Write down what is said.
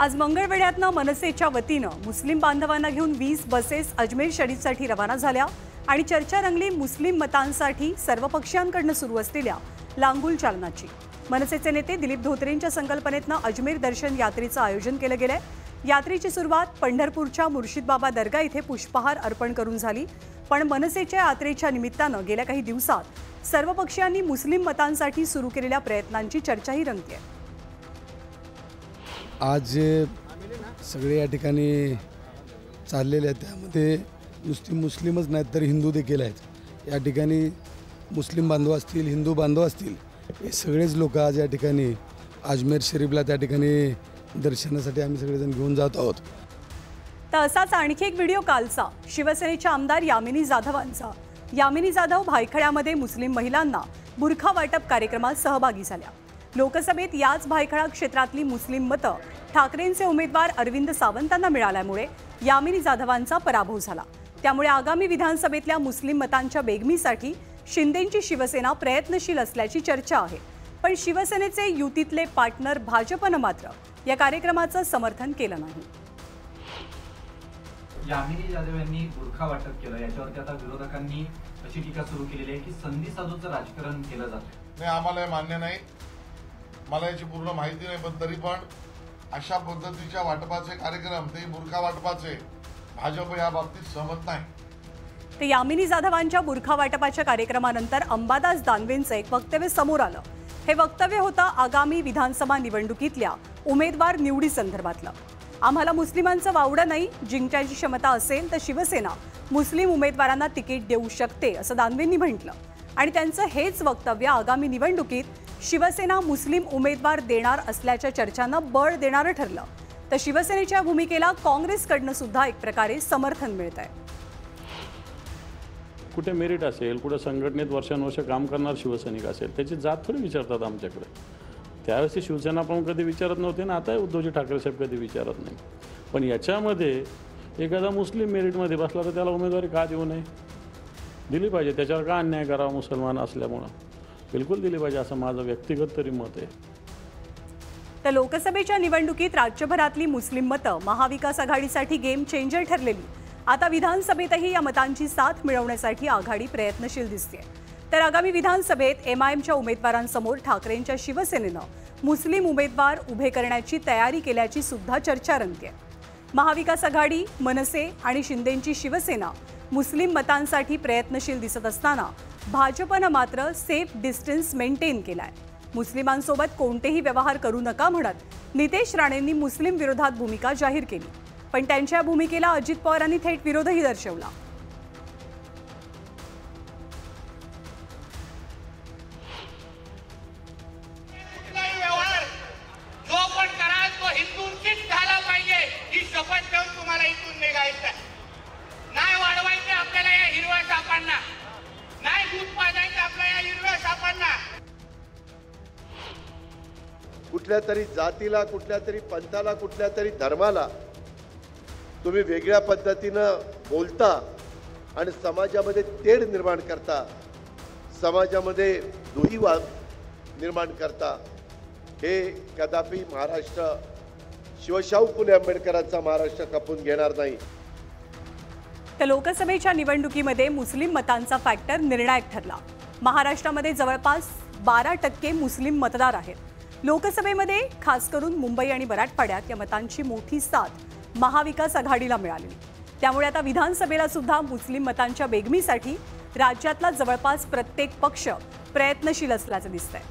आज मंगळवेढ्यातनं मनसेच्या वतीनं मुस्लिम बांधवांना घेऊन 20 बसेस अजमेर शरीफसाठी रवाना झाल्या आणि चर्चा रंगली मुस्लिम मतांसाठी सर्व पक्षांकडून सुरू असलेल्या लांगुल चालनाची। मनसेचे नेते दिलीप धोत्रेंच्या संकल्पनेतनं अजमेर दर्शन यात्रेचं आयोजन केलं गेलंय। यात्रेची सुरुवात पंढरपूरच्या मुर्शिद बाबा दर्गा इथे पुष्पहार अर्पण करून झाली। पण मनसेच्या यात्रेच्या निमित्तानं गेल्या काही दिवसात सर्व पक्षांनी मुस्लिम मतांसाठी सुरू केलेल्या प्रयत्नांची चर्चाही रंगते। आज सगळे या ठिकाणी चाललेले आहेत, त्यामध्ये मुस्लिमच नाहीत तर हिंदू देखील आहेत। या ठिकाणी मुस्लिम बांधव असतील, हिंदू बांधव असतील, हे सगळेच लोक आज या ठिकाणी अजमेर शरीफला त्या ठिकाणी दर्शनासाठी आम्ही सगळेजण घेऊन जात आहोत। तर असाच आणखी एक व्हिडिओ कालचा शिवसेनेच्या आमदार यामिनी जाधवांचा। यामिनी जाधव भायखळ्यामध्ये मुस्लिम महिलांना बुरखा वाटप कार्यक्रमात सहभागी झाल्या। लोकसभेत याच भायखळा क्षेत्रातली मुस्लिम मतं ठाकरेंचे उमेदवार अरविंद सावंतांना मिळाल्यामुळे यामिनी जाधवांचा पराभव झाला। त्यामुळे आगामी विधानसभेतल्या मुस्लिम मतांच्या बेगमीसाठी शिंदेंची शिवसेना प्रयत्नशील असल्याची चर्चा आहे। पण शिवसेनेचे युतीतले पार्टनर भाजपनं मात्र या कार्यक्रमाचं समर्थन केलं नाही। यामिनी जाधव यांनी बुरखा वाटप केलं, याच्यावरती आता विरोधकांनी अशी टीका सुरू केलेली आहे की संधी साधूचं राजकारण केलं जातं। नाही, आम्हाला मान्य नाही, मला याची पूर्ण माहिती नाही, पण तरी पण अशा पद्धतीच्या वाटपाचे कार्यक्रम, ते बुरखा वाटपाचे, भाजप या बाबतीत सहमत नाही। ते यामिनी जाधवांच्या बुरखा वाटपाच्या कार्यक्रमानंतर अंबादास दानवेंचं एक वक्तव्य समोर आलं। हे वक्तव्य होतं आगामी विधानसभा निवडणुकीतल्या उमेदवार निवडी संदर्भातलं। आम्हाला मुस्लिमांचं वावडं नाही, जिंकण्याची क्षमता असेल तर शिवसेना मुस्लिम उमेदवारांना तिकीट देऊ शकते असं दानवेंनी म्हटलं। आणि त्यांचं हेच वक्तव्य आगामी निवडणुकीत शिवसेना मुस्लिम उमेदवार देणार असल्याच्या चर्चांना बळ देणारं ठरलं। तर शिवसेनेच्या भूमिकेला काँग्रेसकडनं सुद्धा एक प्रकारे समर्थन मिळतंय। कुठे मेरिट असेल, कुठे संघटनेत वर्षानुवर्ष काम करणार शिवसैनिक असेल, त्याची जात थोडी विचारतात आमच्याकडे। त्यावेळेस शिवसेना पण कधी विचारत नव्हते ना, आता उद्धवजी ठाकरे साहेब कधी विचारत नाही। पण याच्यामध्ये एखादा मुस्लिम मेरिटमध्ये बसला तर त्याला उमेदवारी का देऊ नये, दिली पाहिजे। त्याच्यावर का अन्याय करावा मुसलमान असल्यामुळं, बिलकुल दिली पाहिजे असं माझं व्यक्तिगत तरी मत आहे। तर लोकसभेच्या निवडणुकीत राज्यभरातली मुस्लिम मतं महाविकास आघाडीसाठी गेम चेंजर ठरलेली। आता विधानसभेतही या मतांची साथ मिळवण्यासाठी आघाडी प्रयत्नशील दिसते। तर आगामी विधानसभेत एमआयएमच्या उमेदवारांसमोर ठाकरेंच्या शिवसेनेनं मुस्लिम उमेदवार उभे करण्याची तयारी केल्याची सुद्धा चर्चा रंगते। महाविकास आघाडी, मनसे आणि शिंदेंची शिवसेना मुस्लिम मतांसाठी प्रयत्नशील दिसत असताना भाजपनं मात्र सेफ डिस्टन्स मेंटेन केलाय। मुस्लिमांसोबत कोणतेही व्यवहार करू नका म्हणत नितेश राणेंनी मुस्लिम विरोधात भूमिका जाहीर केली। पण त्यांच्या भूमिकेला अजित पवारांनी थेट विरोधही दर्शवला। कुठल्या तरी जातीला, कुठल्या तरी पंथाला, कुठल्या तरी धर्माला तुम्ही वेगळ्या पद्धतीनं बोलता आणि समाजामध्ये तेढ निर्माण करता, समाजामध्ये दुहीवाद निर्माण करता, हे कदापि महाराष्ट्र शिवशाहू फुले आंबेडकरांचा महाराष्ट्र कापून घेणार नाही। तर लोकसभेच्या निवडणुकीमध्ये मुस्लिम मतांचा फॅक्टर निर्णायक ठरला। महाराष्ट्रामध्ये जवळपास 12% मुस्लिम मतदार आहेत। लोकसभेमध्ये खास करून मुंबई आणि मराठवाड्यात या मतांची मोठी साथ महाविकास आघाडीला मिळाली। त्यामुळे आता विधानसभेला सुद्धा मुस्लिम मतांच्या बेगमीसाठी राज्यातला जवळपास प्रत्येक पक्ष प्रयत्नशील असल्याचं दिसतंय।